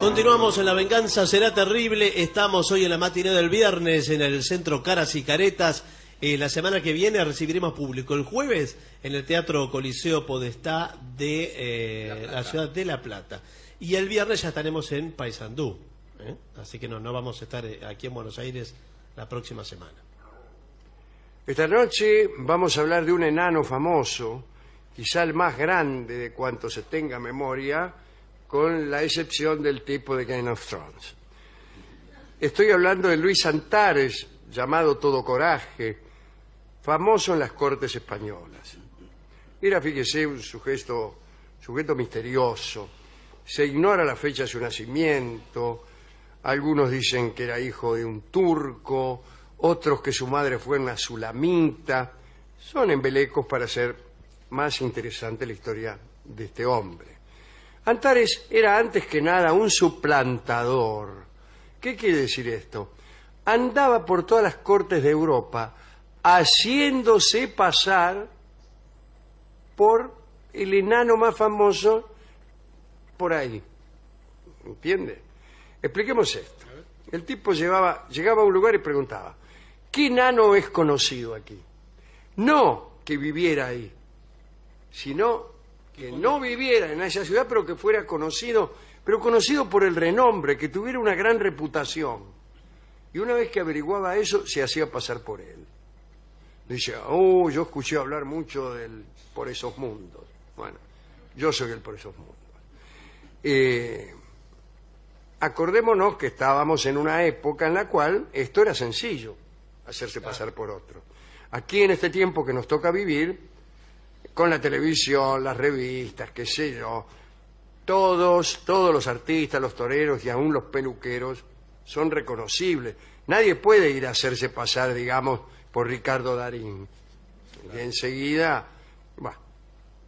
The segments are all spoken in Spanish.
Continuamos en La Venganza Será Terrible. Estamos hoy en la matiné del viernes en el Centro Caras y Caretas. La semana que viene recibiremos público. El jueves en el Teatro Coliseo Podestá de la ciudad de La Plata. Y el viernes ya estaremos en Paysandú. Así que no vamos a estar aquí en Buenos Aires la próxima semana. Esta noche vamos a hablar de un enano famoso, quizá el más grande de cuanto se tenga memoria, con la excepción del tipo de Game of Thrones. Estoy hablando de Luis Antares, llamado Todo Coraje, famoso en las cortes españolas. Era, fíjese, un sujeto misterioso. Se ignora la fecha de su nacimiento. Algunos dicen que era hijo de un turco, otros que su madre fue una sulamita. Son embelecos para hacer más interesante la historia de este hombre. Antares era antes que nada un suplantador. ¿Qué quiere decir esto? Andaba por todas las cortes de Europa haciéndose pasar por el enano más famoso por ahí. ¿Entiende? Expliquemos esto. El tipo llegaba a un lugar y preguntaba: ¿qué enano es conocido aquí? No que viviera ahí, sino que no viviera en esa ciudad, pero que fuera conocido, pero conocido por el renombre, que tuviera una gran reputación. Y una vez que averiguaba eso, se hacía pasar por él. Dice: yo escuché hablar mucho del Por Esos Mundos. Bueno, yo soy el Por Esos Mundos. Acordémonos que estábamos en una época en la cual esto era sencillo, hacerse pasar por otro. Aquí, en este tiempo que nos toca vivir, con la televisión, las revistas, qué sé yo, todos los artistas, los toreros y aún los peluqueros son reconocibles. Nadie puede ir a hacerse pasar, digamos, por Ricardo Darín. Y enseguida,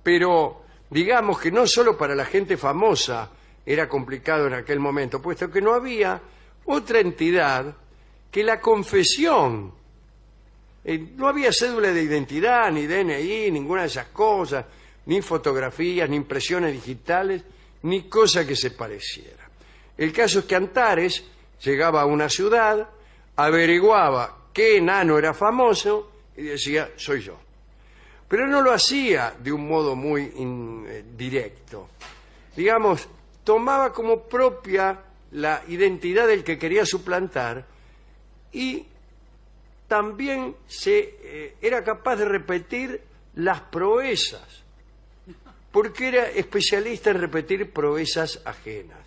pero digamos que no solo para la gente famosa era complicado en aquel momento, puesto que no había otra entidad que la confesión. No había cédula de identidad, ni DNI, ninguna de esas cosas, ni fotografías, ni impresiones digitales, ni cosa que se pareciera. El caso es que Antares llegaba a una ciudad, averiguaba qué enano era famoso y decía: soy yo. Pero no lo hacía de un modo muy directo. Digamos, tomaba como propia la identidad del que quería suplantar y también era capaz de repetir las proezas, porque era especialista en repetir proezas ajenas.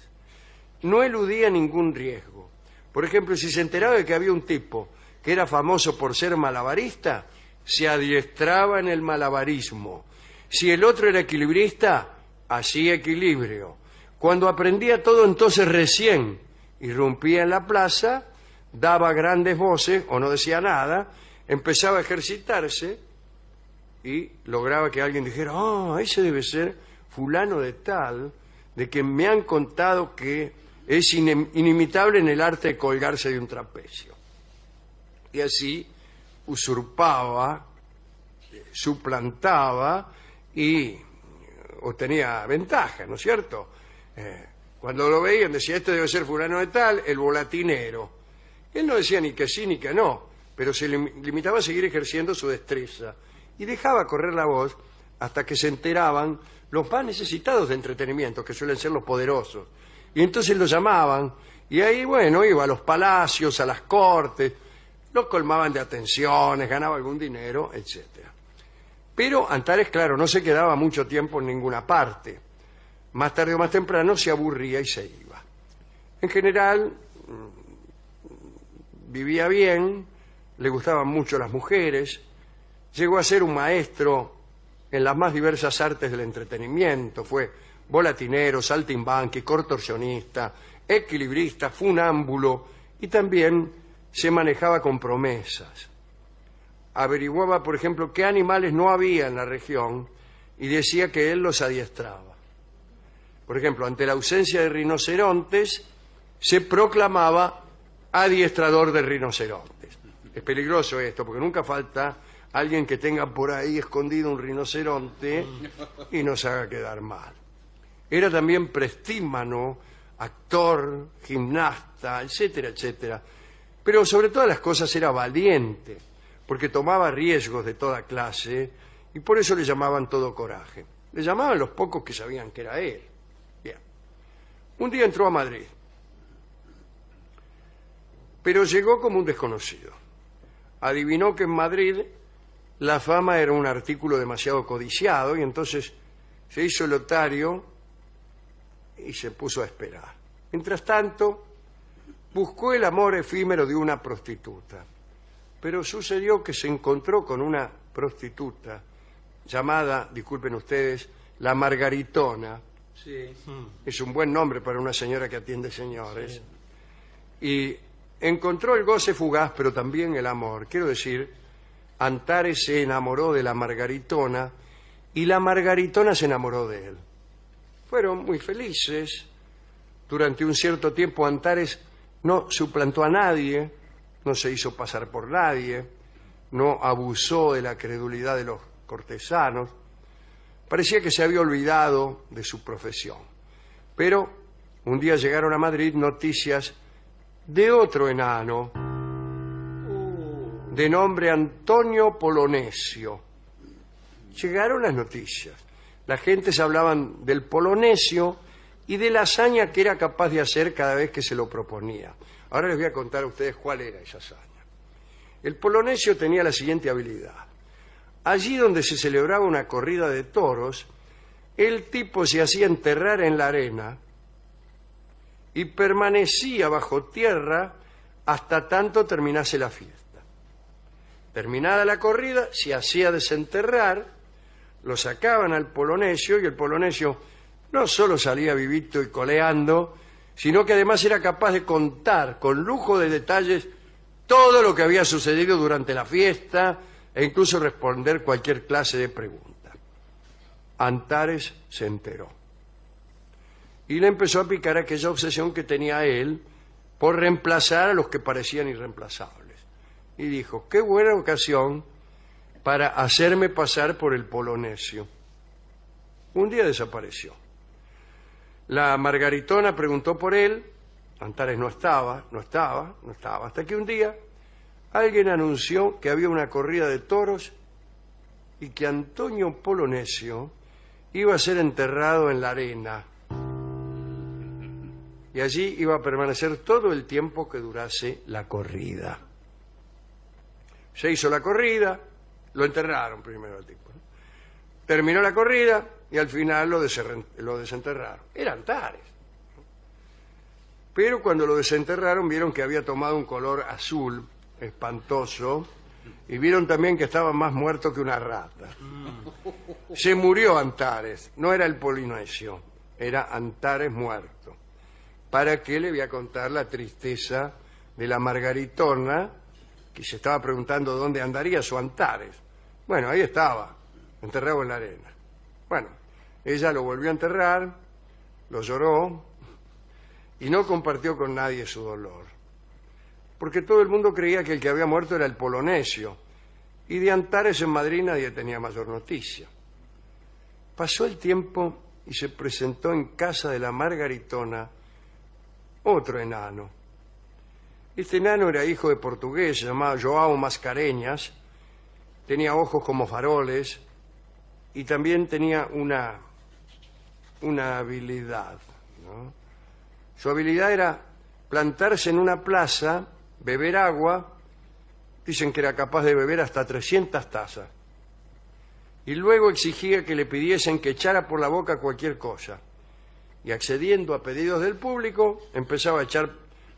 No eludía ningún riesgo. Por ejemplo, si se enteraba de que había un tipo que era famoso por ser malabarista, se adiestraba en el malabarismo. Si el otro era equilibrista, hacía equilibrio. Cuando aprendía todo, entonces recién irrumpía en la plaza, daba grandes voces o no decía nada, empezaba a ejercitarse y lograba que alguien dijera: ese debe ser fulano de tal, de que me han contado que es inimitable en el arte de colgarse de un trapecio. Y así usurpaba, suplantaba y obtenía ventaja, ¿no es cierto? Cuando lo veían decía: este debe ser fulano de tal, el volatinero. Él no decía ni que sí ni que no, pero se limitaba a seguir ejerciendo su destreza y dejaba correr la voz hasta que se enteraban los más necesitados de entretenimiento, que suelen ser los poderosos. Y entonces lo llamaban y ahí, iba a los palacios, a las cortes, los colmaban de atenciones, ganaba algún dinero, etc. Pero Antares, claro, no se quedaba mucho tiempo en ninguna parte. Más tarde o más temprano se aburría y se iba. En general vivía bien, le gustaban mucho las mujeres, llegó a ser un maestro en las más diversas artes del entretenimiento, fue volatinero, saltimbanqui, contorsionista, equilibrista, funámbulo y también se manejaba con promesas. Averiguaba, por ejemplo, qué animales no había en la región y decía que él los adiestraba. Por ejemplo, ante la ausencia de rinocerontes, se proclamaba adiestrador de rinocerontes. Es peligroso esto, porque nunca falta alguien que tenga por ahí escondido un rinoceronte y nos haga quedar mal. Era también prestímano actor, gimnasta, etcétera, etcétera. Pero sobre todas las cosas era valiente, porque tomaba riesgos de toda clase y por eso le llamaban Todo Coraje. Le llamaban los pocos que sabían que era él. Bien. Un día entró a Madrid, pero llegó como un desconocido. Adivinó que en Madrid la fama era un artículo demasiado codiciado y entonces se hizo lotario y se puso a esperar. Mientras tanto, buscó el amor efímero de una prostituta, pero sucedió que se encontró con una prostituta llamada, disculpen ustedes, la Margaritona. Sí. Es un buen nombre para una señora que atiende señores. Sí. Y encontró el goce fugaz, pero también el amor. Quiero decir, Antares se enamoró de la Margaritona y la Margaritona se enamoró de él. Fueron muy felices. Durante un cierto tiempo Antares no suplantó a nadie, no se hizo pasar por nadie, no abusó de la credulidad de los cortesanos. Parecía que se había olvidado de su profesión. Pero un día llegaron a Madrid noticias de otro enano, de nombre Antonio Polonesio. Llegaron las noticias. La gente se hablaban del Polonesio y de la hazaña que era capaz de hacer cada vez que se lo proponía. Ahora les voy a contar a ustedes cuál era esa hazaña. El Polonesio tenía la siguiente habilidad. Allí donde se celebraba una corrida de toros, el tipo se hacía enterrar en la arena y permanecía bajo tierra hasta tanto terminase la fiesta. Terminada la corrida, se hacía desenterrar, lo sacaban al Polonesio y el Polonesio no solo salía vivito y coleando, sino que además era capaz de contar con lujo de detalles todo lo que había sucedido durante la fiesta e incluso responder cualquier clase de pregunta. Antares se enteró y le empezó a picar aquella obsesión que tenía él por reemplazar a los que parecían irreemplazables. Y dijo, qué buena ocasión para hacerme pasar por el Polonesio. Un día desapareció. La Margaritona preguntó por él, Antares no estaba, hasta que un día alguien anunció que había una corrida de toros y que Antonio Polonesio iba a ser enterrado en la arena. Y allí iba a permanecer todo el tiempo que durase la corrida. Se hizo la corrida, lo enterraron primero al tipo, ¿no? Terminó la corrida y al final lo desenterraron. Era Antares. Pero cuando lo desenterraron vieron que había tomado un color azul espantoso y vieron también que estaba más muerto que una rata. Se murió Antares, no era el Polonesio, era Antares muerto. ¿Para qué le voy a contar la tristeza de la Margaritona, que se estaba preguntando dónde andaría su Antares? Bueno, ahí estaba, enterrado en la arena. Bueno, ella lo volvió a enterrar, lo lloró y no compartió con nadie su dolor. Porque todo el mundo creía que el que había muerto era el Polonesio, y de Antares en Madrid nadie tenía mayor noticia. Pasó el tiempo y se presentó en casa de la Margaritona otro enano. Este enano era hijo de portugués, se llamaba João Mascareñas, tenía ojos como faroles y también tenía una habilidad, ¿no? Su habilidad era plantarse en una plaza, beber agua, dicen que era capaz de beber hasta 300 tazas, y luego exigía que le pidiesen que echara por la boca cualquier cosa. Y accediendo a pedidos del público, empezaba a echar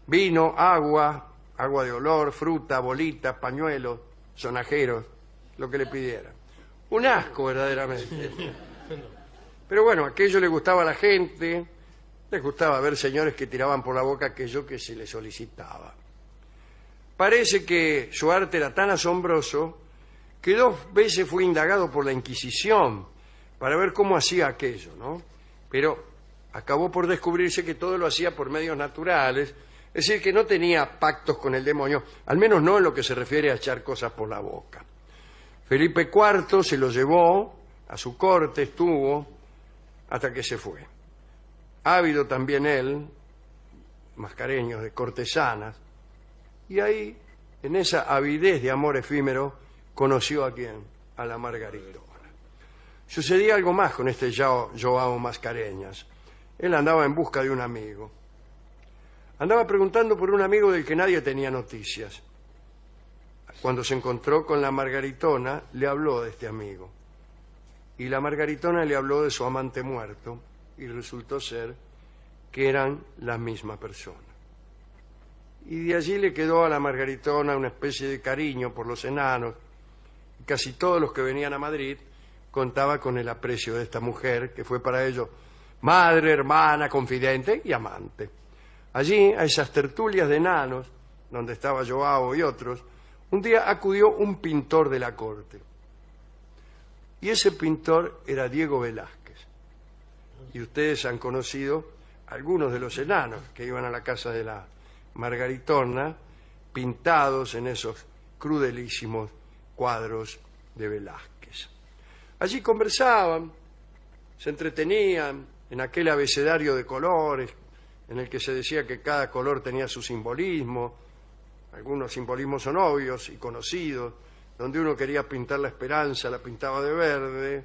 vino, agua de olor, fruta, bolitas, pañuelos, sonajeros, lo que le pidieran. Un asco verdaderamente. Pero bueno, aquello le gustaba a la gente, les gustaba ver señores que tiraban por la boca aquello que se les solicitaba. Parece que su arte era tan asombroso que 2 veces fue indagado por la Inquisición para ver cómo hacía aquello, ¿no? Pero acabó por descubrirse que todo lo hacía por medios naturales, es decir, que no tenía pactos con el demonio, al menos no en lo que se refiere a echar cosas por la boca. Felipe IV se lo llevó a su corte, estuvo hasta que se fue. Ávido también él mascareños, de cortesanas, y ahí, en esa avidez de amor efímero, conoció a quién, a la Margaritona. Sucedía algo más con este Joao Mascareñas. Él andaba en busca de un amigo. Andaba preguntando por un amigo del que nadie tenía noticias. Cuando se encontró con la Margaritona, le habló de este amigo. Y la Margaritona le habló de su amante muerto, y resultó ser que eran la misma persona. Y de allí le quedó a la Margaritona una especie de cariño por los enanos. Casi todos los que venían a Madrid contaban con el aprecio de esta mujer, que fue para ellos madre, hermana, confidente y amante. Allí, a esas tertulias de enanos, donde estaba Joao y otros, un día acudió un pintor de la corte. Y ese pintor era Diego Velázquez. Y ustedes han conocido algunos de los enanos que iban a la casa de la Margaritona, pintados en esos crudelísimos cuadros de Velázquez. Allí conversaban, se entretenían en aquel abecedario de colores, en el que se decía que cada color tenía su simbolismo. Algunos simbolismos son obvios y conocidos, donde uno quería pintar la esperanza, la pintaba de verde,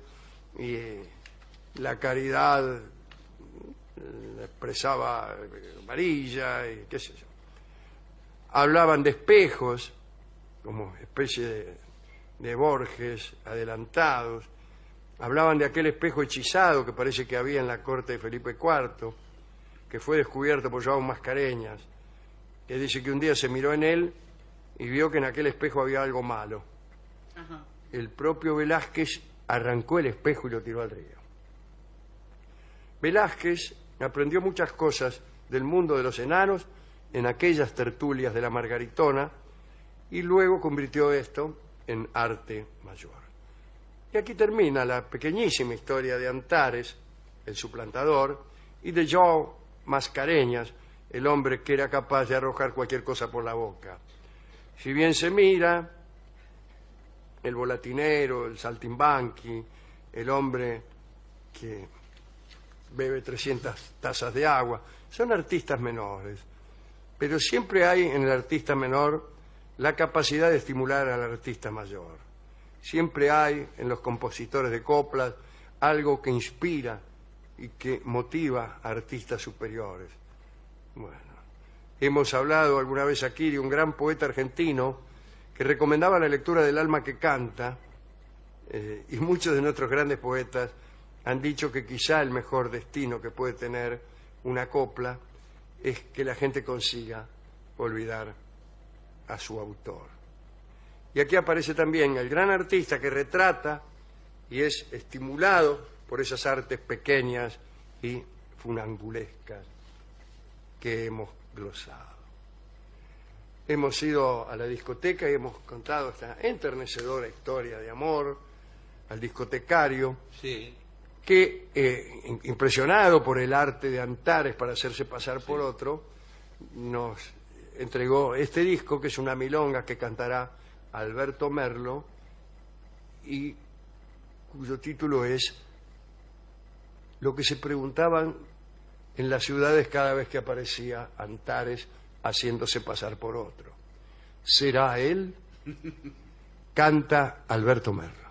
y la caridad la expresaba amarilla, y qué sé yo. Hablaban de espejos, como especie de Borges adelantados. Hablaban de aquel espejo hechizado que parece que había en la corte de Felipe IV, que fue descubierto por Joao Mascareñas, que dice que un día se miró en él y vio que en aquel espejo había algo malo. Ajá. El propio Velázquez arrancó el espejo y lo tiró al río. Velázquez aprendió muchas cosas del mundo de los enanos en aquellas tertulias de la Margaritona y luego convirtió esto en arte mayor. Y aquí termina la pequeñísima historia de Antares, el suplantador, y de Joao Mascareñas, el hombre que era capaz de arrojar cualquier cosa por la boca. Si bien se mira, el volatinero, el saltimbanqui, el hombre que bebe 300 tazas de agua, son artistas menores. Pero siempre hay en el artista menor la capacidad de estimular al artista mayor. Siempre hay en los compositores de coplas algo que inspira y que motiva a artistas superiores. Bueno, hemos hablado alguna vez aquí de un gran poeta argentino que recomendaba la lectura del alma que canta, y muchos de nuestros grandes poetas han dicho que quizá el mejor destino que puede tener una copla es que la gente consiga olvidar a su autor. Y aquí aparece también el gran artista que retrata y es estimulado por esas artes pequeñas y funambulescas que hemos glosado. Hemos ido a la discoteca y hemos contado esta enternecedora historia de amor al discotecario, sí, que, impresionado por el arte de Antares para hacerse pasar por otro, nos entregó este disco, que es una milonga que cantará Alberto Merlo y cuyo título es Lo que se preguntaban en las ciudades cada vez que aparecía Antares haciéndose pasar por otro. ¿Será él? Canta Alberto Merlo.